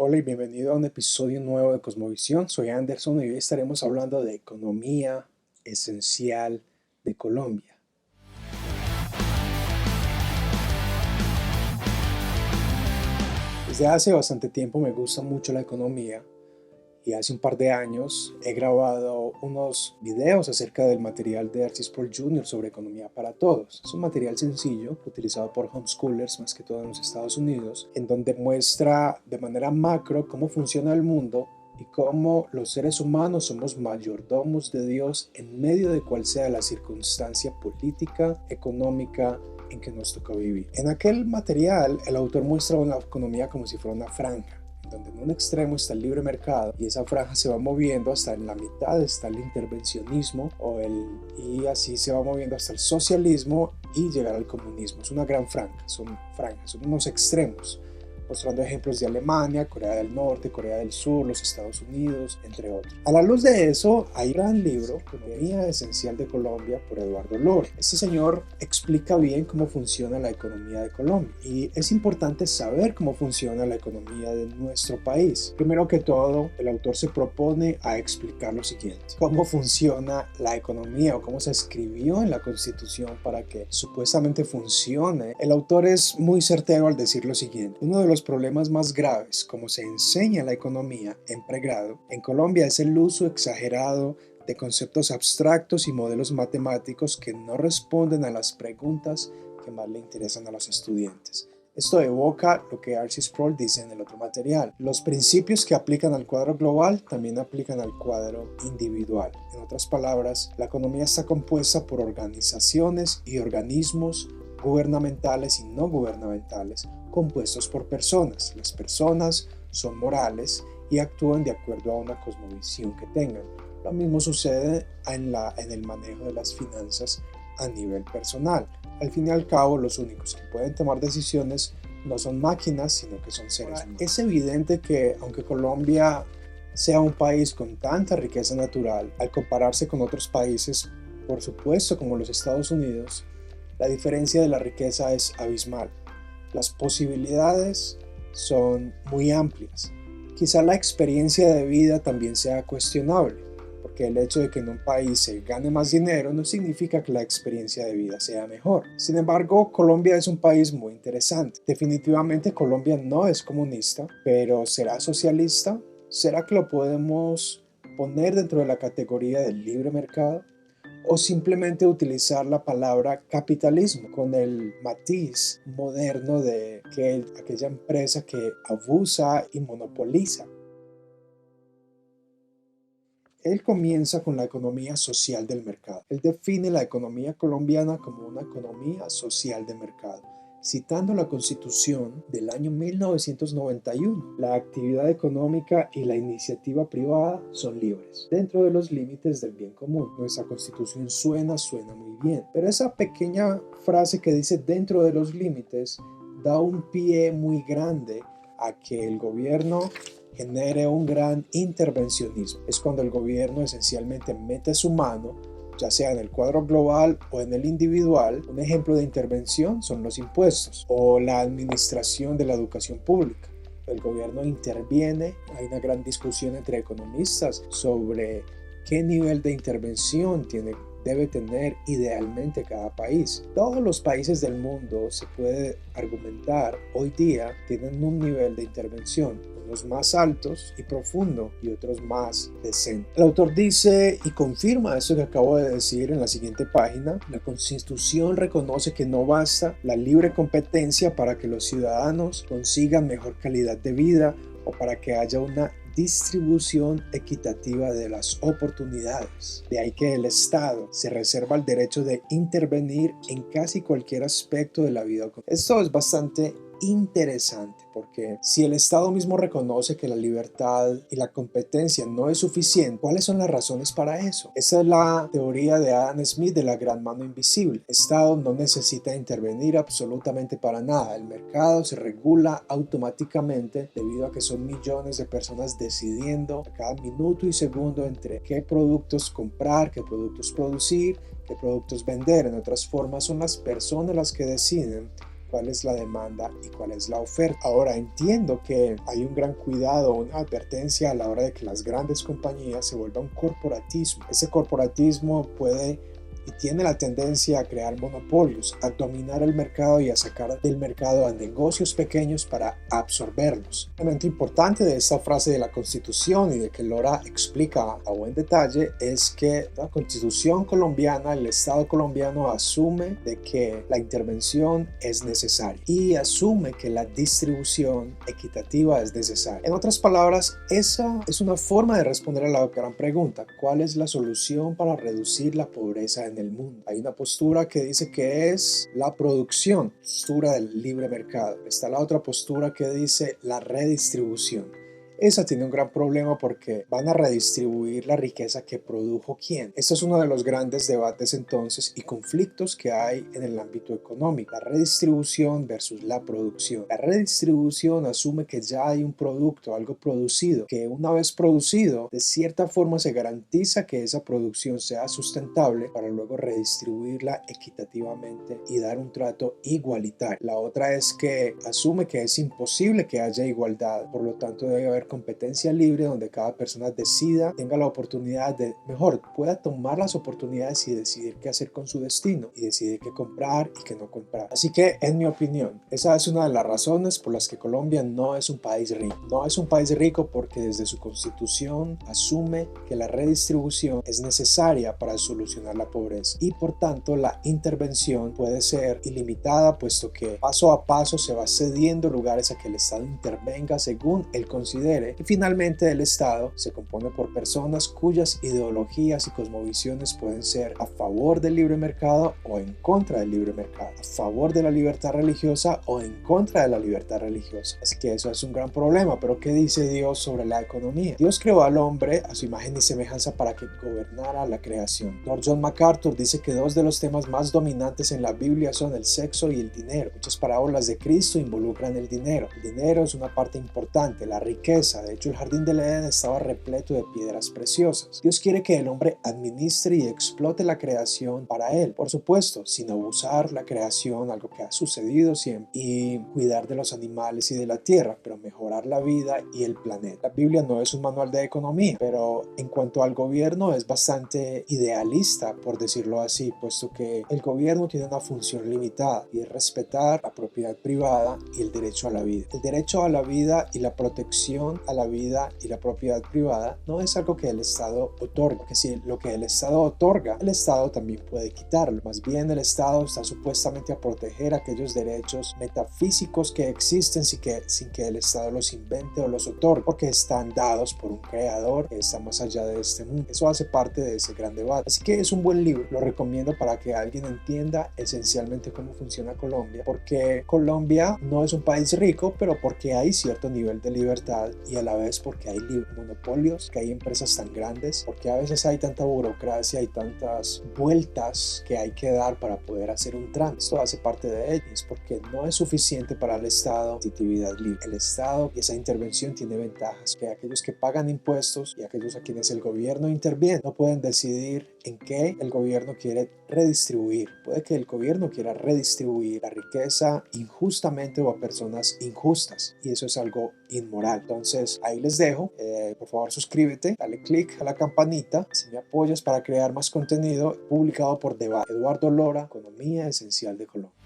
Hola y bienvenido a un episodio nuevo de Cosmovisión. Soy Anderson y hoy estaremos hablando de economía esencial de Colombia. Desde hace bastante tiempo me gusta mucho la economía y hace un par de años he grabado unos videos acerca del material de Arcis Sproul Jr. sobre economía para todos. Es un material sencillo utilizado por homeschoolers más que todo en los Estados Unidos, en donde muestra de manera macro cómo funciona el mundo y cómo los seres humanos somos mayordomos de Dios en medio de cual sea la circunstancia política, económica en que nos toca vivir. En aquel material el autor muestra una economía como si fuera una franja, donde en un extremo está el libre mercado y esa franja se va moviendo hasta en la mitad está el intervencionismo y así se va moviendo hasta el socialismo y llegar al comunismo. Es una gran franja, son unos extremos, mostrando ejemplos de Alemania, Corea del Norte, Corea del Sur, los Estados Unidos, entre otros. A la luz de eso, hay un gran libro, Economía Esencial de Colombia, por Eduardo Lore. Este señor explica bien cómo funciona la economía de Colombia y es importante saber cómo funciona la economía de nuestro país. Primero que todo, el autor se propone a explicar lo siguiente: cómo funciona la economía o cómo se escribió en la Constitución para que supuestamente funcione. El autor es muy certero al decir lo siguiente: uno de los problemas más graves, como se enseña la economía en pregrado, en Colombia es el uso exagerado de conceptos abstractos y modelos matemáticos que no responden a las preguntas que más le interesan a los estudiantes. Esto evoca lo que Arcis Sproul dice en el otro material. Los principios que aplican al cuadro global también aplican al cuadro individual. En otras palabras, la economía está compuesta por organizaciones y organismos gubernamentales y no gubernamentales, compuestos por personas. Las personas son morales y actúan de acuerdo a una cosmovisión que tengan. Lo mismo sucede en el manejo de las finanzas a nivel personal. Al fin y al cabo, los únicos que pueden tomar decisiones no son máquinas, sino que son seres humanos. Es evidente que, aunque Colombia sea un país con tanta riqueza natural, al compararse con otros países, por supuesto, como los Estados Unidos, la diferencia de la riqueza es abismal. Las posibilidades son muy amplias. Quizá la experiencia de vida también sea cuestionable, porque el hecho de que en un país se gane más dinero no significa que la experiencia de vida sea mejor. Sin embargo, Colombia es un país muy interesante. Definitivamente Colombia no es comunista, pero ¿será socialista? ¿Será que lo podemos poner dentro de la categoría del libre mercado? ¿O simplemente utilizar la palabra capitalismo con el matiz moderno de aquella empresa que abusa y monopoliza? Él comienza con la economía social del mercado. Él define la economía colombiana como una economía social de mercado, citando la Constitución del año 1991. La actividad económica y la iniciativa privada son libres, dentro de los límites del bien común. Nuestra Constitución suena muy bien, pero esa pequeña frase que dice dentro de los límites da un pie muy grande a que el gobierno genere un gran intervencionismo. Es cuando el gobierno esencialmente mete su mano, ya sea en el cuadro global o en el individual. Un ejemplo de intervención son los impuestos o la administración de la educación pública. El gobierno interviene. Hay una gran discusión entre economistas sobre qué nivel de intervención debe tener idealmente cada país. Todos los países del mundo, se puede argumentar, hoy día tienen un nivel de intervención, unos más altos y profundo y otros más decentes. El autor dice y confirma eso que acabo de decir en la siguiente página: la Constitución reconoce que no basta la libre competencia para que los ciudadanos consigan mejor calidad de vida o para que haya una distribución equitativa de las oportunidades. De ahí que el Estado se reserva el derecho de intervenir en casi cualquier aspecto de la vida. Esto es bastante interesante porque si el Estado mismo reconoce que la libertad y la competencia no es suficiente, ¿cuáles son las razones para eso? Esa es la teoría de Adam Smith de la gran mano invisible. El Estado no necesita intervenir absolutamente para nada. El mercado se regula automáticamente debido a que son millones de personas decidiendo a cada minuto y segundo entre qué productos comprar, qué productos producir, qué productos vender. En otras formas, son las personas las que deciden cuál es la demanda y cuál es la oferta. Ahora entiendo que hay un gran cuidado, una advertencia a la hora de que las grandes compañías se vuelvan un corporatismo. Ese corporatismo puede y tiene la tendencia a crear monopolios, a dominar el mercado y a sacar del mercado a negocios pequeños para absorberlos. Un elemento importante de esta frase de la Constitución y de que Lora explica a buen detalle es que la Constitución colombiana, el Estado colombiano asume de que la intervención es necesaria y asume que la distribución equitativa es necesaria. En otras palabras, esa es una forma de responder a la gran pregunta: ¿cuál es la solución para reducir la pobreza en el mundo? Hay una postura que dice que es la producción, postura del libre mercado. Está la otra postura que dice la redistribución. Esa tiene un gran problema porque van a redistribuir la riqueza que produjo quién. Este es uno de los grandes debates entonces y conflictos que hay en el ámbito económico. La redistribución versus la producción. La redistribución asume que ya hay un producto, algo producido, que una vez producido, de cierta forma se garantiza que esa producción sea sustentable para luego redistribuirla equitativamente y dar un trato igualitario. La otra es que asume que es imposible que haya igualdad, por lo tanto debe haber competencia libre donde cada persona decida, tenga la oportunidad de, pueda tomar las oportunidades y decidir qué hacer con su destino y decidir qué comprar y qué no comprar. Así que, en mi opinión, esa es una de las razones por las que Colombia no es un país rico. No es un país rico porque desde su constitución asume que la redistribución es necesaria para solucionar la pobreza y por tanto la intervención puede ser ilimitada, puesto que paso a paso se va cediendo lugares a que el Estado intervenga según él considere. Y finalmente el Estado se compone por personas cuyas ideologías y cosmovisiones pueden ser a favor del libre mercado o en contra del libre mercado, a favor de la libertad religiosa o en contra de la libertad religiosa. Así que eso es un gran problema. Pero ¿qué dice Dios sobre la economía? Dios creó al hombre a su imagen y semejanza para que gobernara la creación. Lord John MacArthur dice que dos de los temas más dominantes en la Biblia son el sexo y el dinero. Muchas parábolas de Cristo involucran el dinero. El dinero es una parte importante, la riqueza. De hecho, el jardín del Edén estaba repleto de piedras preciosas. Dios quiere que el hombre administre y explote la creación para él, por supuesto, sin abusar la creación, algo que ha sucedido siempre, y cuidar de los animales y de la tierra, pero mejorar la vida y el planeta. La Biblia no es un manual de economía, pero en cuanto al gobierno es bastante idealista, por decirlo así, puesto que el gobierno tiene una función limitada y es respetar la propiedad privada y el derecho a la vida. El derecho a la vida y la protección a la vida y la propiedad privada no es algo que el Estado otorga, que si lo que el Estado otorga, el Estado también puede quitarlo. Más bien el Estado está supuestamente a proteger aquellos derechos metafísicos que existen sin que el Estado los invente o los otorgue, porque están dados por un creador que está más allá de este mundo. Eso hace parte de ese gran debate. Así que es un buen libro, lo recomiendo para que alguien entienda esencialmente cómo funciona Colombia, porque Colombia no es un país rico, pero porque hay cierto nivel de libertad y a la vez porque hay monopolios, que hay empresas tan grandes, porque a veces hay tanta burocracia y tantas vueltas que hay que dar para poder hacer un trámite. Esto hace parte de ello, es porque no es suficiente para el Estado competitividad libre. El Estado y esa intervención tiene ventajas, que aquellos que pagan impuestos y aquellos a quienes el gobierno interviene no pueden decidir en qué el gobierno quiere redistribuir. Puede que el gobierno quiera redistribuir la riqueza injustamente o a personas injustas, y eso es algo inmoral. Entonces ahí les dejo, por favor suscríbete, dale click a la campanita si me apoyas para crear más contenido publicado por Debate. Eduardo Lora, Economía Esencial de Colombia.